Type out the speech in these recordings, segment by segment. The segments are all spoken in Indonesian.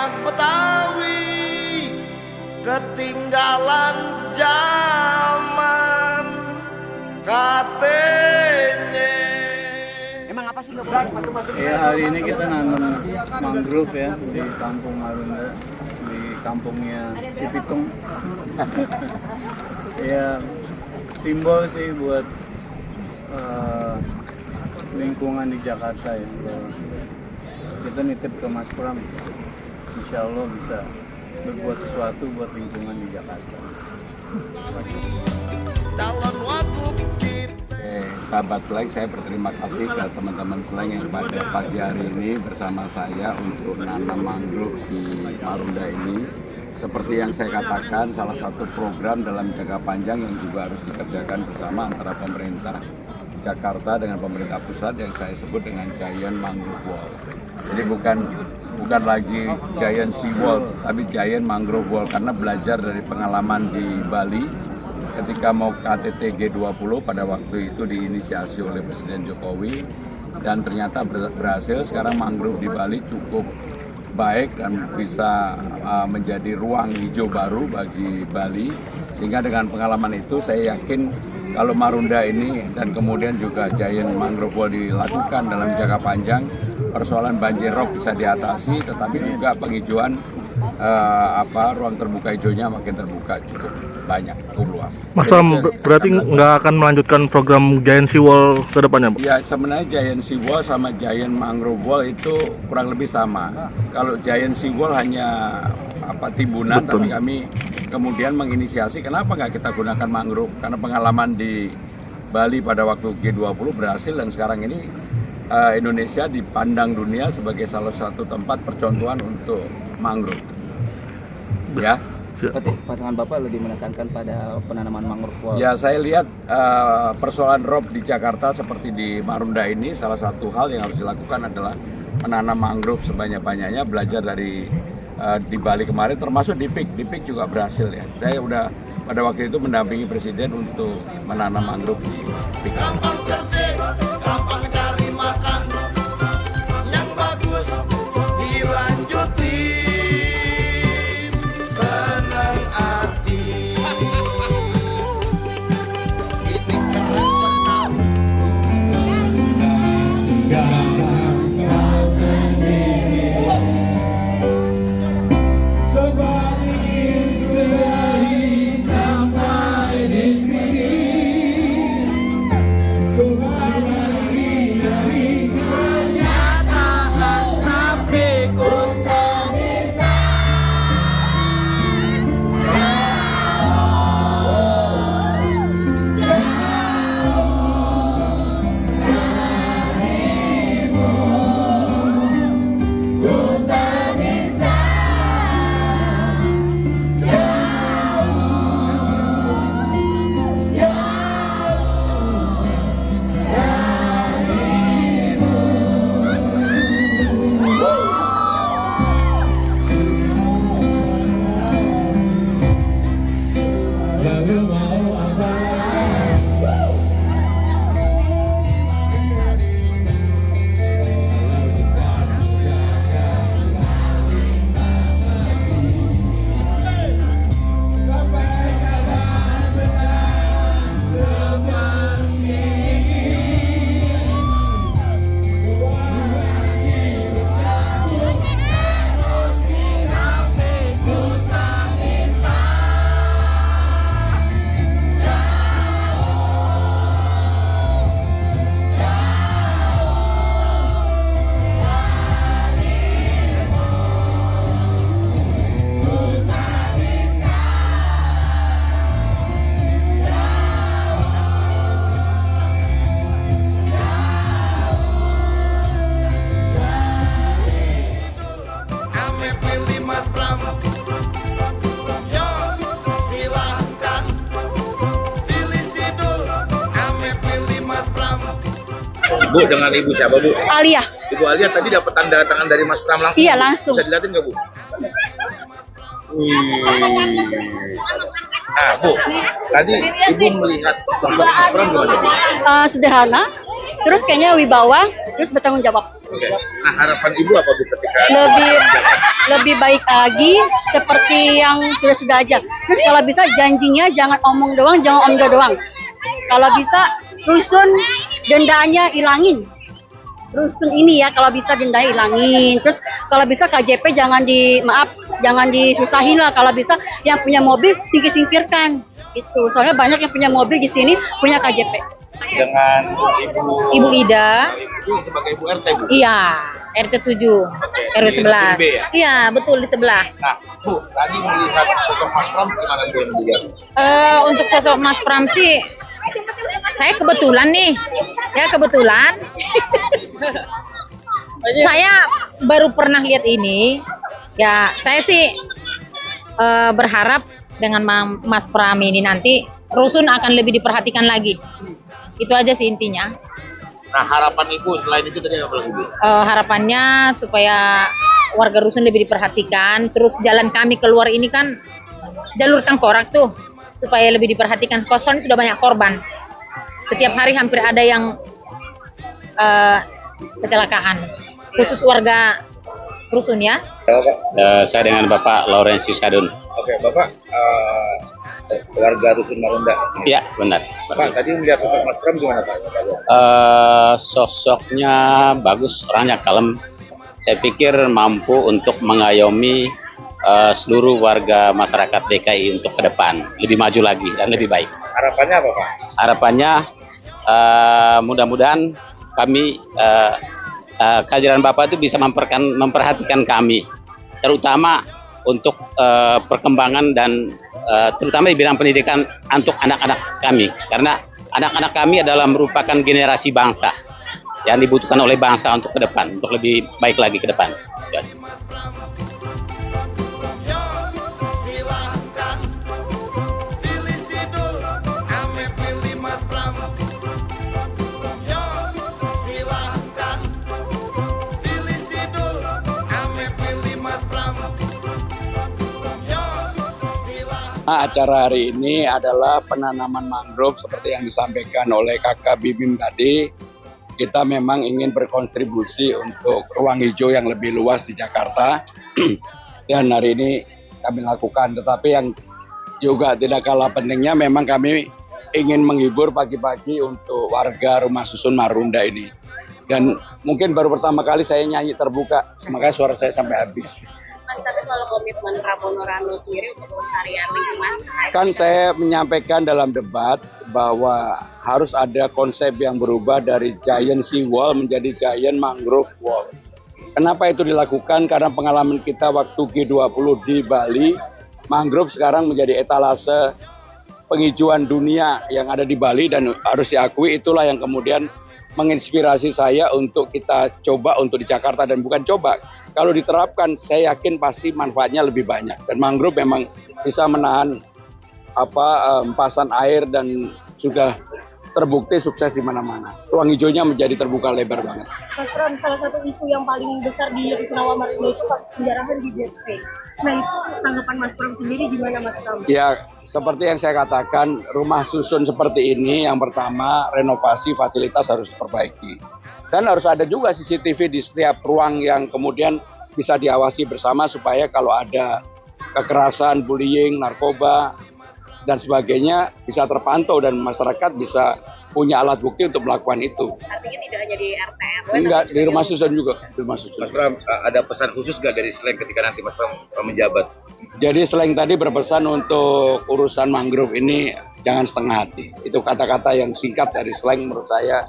anak Betawi ketinggalan zaman katanya. Emang apa sih nggak boleh? Ya, hari ini kita nanam mangrove ya di Kampung Marunda, di kampungnya si Pitung. Ya, simbol sih buat lingkungan di Jakarta ya. Kita nitip ke Mas Pram, insya Allah bisa berbuat sesuatu buat lingkungan di Jakarta. Calon wagub kita. Sahabat Slang, saya berterima kasih ke teman-teman Slang yang pada pagi hari ini bersama saya untuk nanam mangrove di Marunda ini. Seperti yang saya katakan, salah satu program dalam jangka panjang yang juga harus dikerjakan bersama antara pemerintah Jakarta dengan pemerintah pusat yang saya sebut dengan Giant Mangrove Wall. Jadi bukan lagi Giant Sea Wall, tapi Giant Mangrove Wall, karena belajar dari pengalaman di Bali ketika mau KTT G20 pada waktu itu diinisiasi oleh Presiden Jokowi dan ternyata berhasil. Sekarang mangrove di Bali cukup baik dan bisa menjadi ruang hijau baru bagi Bali, sehingga dengan pengalaman itu saya yakin kalau Marunda ini dan kemudian juga Giant Mangrove Wall dilakukan dalam jangka panjang, persoalan banjir rob bisa diatasi, tetapi juga penghijauan ruang terbuka hijaunya makin terbuka cukup banyak, cukup luas. Mas Pram berarti nggak akan melanjutkan program Giant Sea Wall ke depannya, Pak? Ya, sebenarnya Giant Sea Wall sama Giant Mangrove Wall itu kurang lebih sama. Kalau Giant Sea Wall hanya timbunan, betul. Tapi kami kemudian menginisiasi kenapa nggak kita gunakan mangrove, karena pengalaman di Bali pada waktu G20 berhasil dan sekarang ini Indonesia dipandang dunia sebagai salah satu tempat percontohan untuk mangrove. Ya. Berarti pandangan Bapak lebih menekankan pada penanaman mangrove wall. Ya, saya lihat persoalan rob di Jakarta seperti di Marunda ini, salah satu hal yang harus dilakukan adalah menanam mangrove sebanyak-banyaknya, belajar dari di Bali kemarin, termasuk di PIK juga berhasil ya. Saya udah pada waktu itu mendampingi Presiden untuk menanam mangrove di PIK. Gampang kerja, gampang cari makan, yang bagus dilanjutin, senang hati. Ini keren sekali. Bu, dengan Ibu siapa, Bu? Alia. Ibu Alia tadi dapat tanda tangan dari Mas Pram langsung? Iya, langsung. Bisa dilihatin nggak, Bu? Nah, Bu, tadi Ibu melihat sosok Mas Pram gimana, Bu? Sederhana, terus kayaknya wibawa, terus bertanggung jawab. Oke. Nah, harapan Ibu apa, Bu, ketika Lebih, lebih baik lagi seperti yang sudah aja. Terus kalau bisa janjinya jangan omong doang, jangan omdo doang. Kalau bisa rusun dendanya hilangin. Rusun ini ya kalau bisa dendanya hilangin. Terus kalau bisa KJP jangan disusahin lah. Kalau bisa yang punya mobil singkirkan gitu. Soalnya banyak yang punya mobil di sini punya KJP. Dengan Ibu Ida. Ibu sebagai Ibu RT, Bu. Iya, RT 7, RW 11. B ya? Iya, betul di sebelah. Nah, Bu, tadi melihat sosok Mas Pram gimana Bu yang dilihat? Untuk sosok Mas Pram sih, saya kebetulan nih, ya kebetulan. Saya baru pernah lihat ini, ya saya sih berharap dengan Mas Pram ini nanti rusun akan lebih diperhatikan lagi. Itu aja sih intinya. Nah, harapan Ibu selain itu tadi apa lagi, Bu? Harapannya supaya warga rusun lebih diperhatikan. Terus jalan kami keluar ini kan jalur tengkorak tuh, supaya lebih diperhatikan. Soalnya sudah banyak korban. Setiap hari hampir ada yang kecelakaan. Khusus warga rusun ya. Saya dengan Bapak Laurentius Kadun. Oke, Bapak warga Rusun Marunda. Ya, benar. Pak, tadi melihat sosok Mas Pram gimana, Pak? Sosoknya bagus, orangnya kalem. Saya pikir mampu untuk mengayomi seluruh warga masyarakat DKI untuk ke depan, lebih maju lagi dan lebih baik. Harapannya apa, Pak? Harapannya mudah-mudahan kami kehadiran Bapak itu bisa memperhatikan kami, terutama untuk perkembangan dan terutama di bidang pendidikan untuk anak-anak kami, karena anak-anak kami adalah merupakan generasi bangsa yang dibutuhkan oleh bangsa untuk ke depan, untuk lebih baik lagi ke depan. Ya. Silahkan pilih Sidul, ame pilih Mas Pram. Yo, silahkan pilih Sidul, ame pilih Mas Pram. Yo, silahkan. Acara hari ini adalah penanaman mangrove seperti yang disampaikan oleh Kakak Bibim tadi. Kita memang ingin berkontribusi untuk ruang hijau yang lebih luas di Jakarta. Dan hari ini kami lakukan, tetapi yang juga tidak kalah pentingnya memang kami ingin menghibur pagi-pagi untuk warga Rumah Susun Marunda ini. Dan mungkin baru pertama kali saya nyanyi terbuka, makanya suara saya sampai habis. Mas, tapi kalau komitmen Pramono Rano sendiri untuk pelestarian lingkungan, Kan saya menyampaikan dalam debat bahwa harus ada konsep yang berubah dari giant sea wall menjadi giant mangrove wall. Kenapa itu dilakukan? Karena pengalaman kita waktu G20 di Bali, mangrove sekarang menjadi etalase penghijauan dunia yang ada di Bali, dan harus diakui itulah yang kemudian menginspirasi saya untuk kita coba untuk di Jakarta, dan bukan coba. Kalau diterapkan, saya yakin pasti manfaatnya lebih banyak. Dan mangrove memang bisa menahan empasan air dan sudah terbukti sukses di mana-mana. Ruang hijaunya menjadi terbuka lebar banget. Mas Pram, salah satu isu yang paling besar di Rusunawa Marunda itu penjarahan di JP. Nah, itu tanggapan Mas Pram sendiri gimana, Mas Pram? Ya, seperti yang saya katakan, rumah susun seperti ini yang pertama renovasi fasilitas harus diperbaiki. Dan harus ada juga CCTV di setiap ruang yang kemudian bisa diawasi bersama supaya kalau ada kekerasan, bullying, narkoba, dan sebagainya bisa terpantau dan masyarakat bisa punya alat bukti untuk melakukan itu. artinya tidak hanya di RT RW, Enggak, di rumah susun juga. Di rumah susun. Mas Pram, ada pesan khusus nggak dari Sleng ketika nanti Mas Pram menjabat? Jadi Sleng tadi berpesan untuk urusan mangrove ini jangan setengah hati. Itu kata-kata yang singkat dari Sleng, menurut saya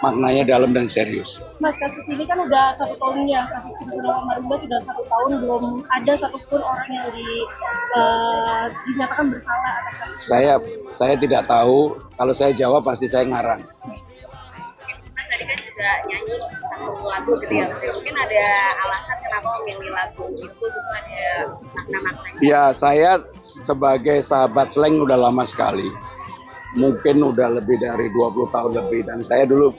maknanya dalam dan serius. Mas, kasus ini kan udah 1 tahunnya, kasus Rusunawa Marunda sudah 1 tahun, belum ada satupun orang yang dinyatakan bersalah atas kasus. Saya tidak tahu, kalau saya jawab pasti saya ngarang. Mas tadi kan juga nyanyi satu lagu gitu ya, Mas. Mungkin ada alasan kenapa memilih lagu itu, gitu ada makna-maknanya. Ya, saya sebagai sahabat Sleng udah lama sekali. Mungkin udah lebih dari 20 tahun lebih, dan saya dulu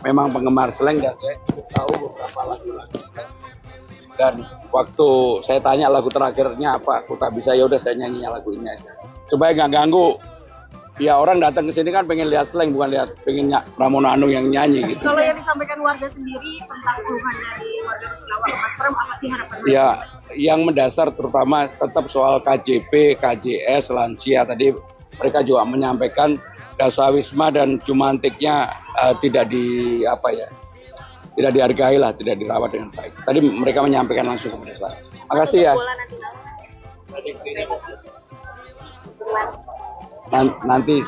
memang penggemar Sleng dan saya cukup tahu beberapa lagu-lagu Sleng. Dan waktu saya tanya lagu terakhirnya apa, aku tak bisa, yaudah saya nyanyinya lagu ini aja supaya nggak ganggu Ya orang datang ke sini kan pengen lihat slang, bukan pengen Pramono Anung yang nyanyi gitu. Kalau yang disampaikan warga sendiri tentang keluhan dari warga Rusunawa Mas Pram, apa sih harapannya? Ya, yang mendasar terutama tetap soal KJP, KJS, lansia tadi mereka juga menyampaikan dasawisma dan cumantiknya tidak tidak dihargai lah, tidak dirawat dengan baik. Tadi mereka menyampaikan langsung kepada saya. Makasih ya. Nanti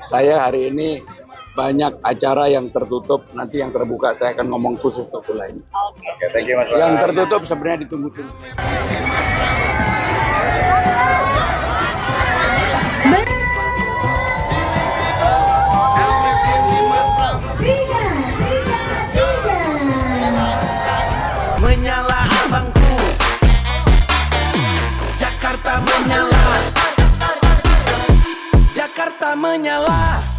saya hari ini banyak acara yang tertutup, nanti yang terbuka saya akan ngomong khusus untuk bola ini. Oke, thank you Mas Pram. Yang tertutup sebenarnya ditunggu-tunggu. Menyala abangku, Jakarta menyala, Jakarta menyala.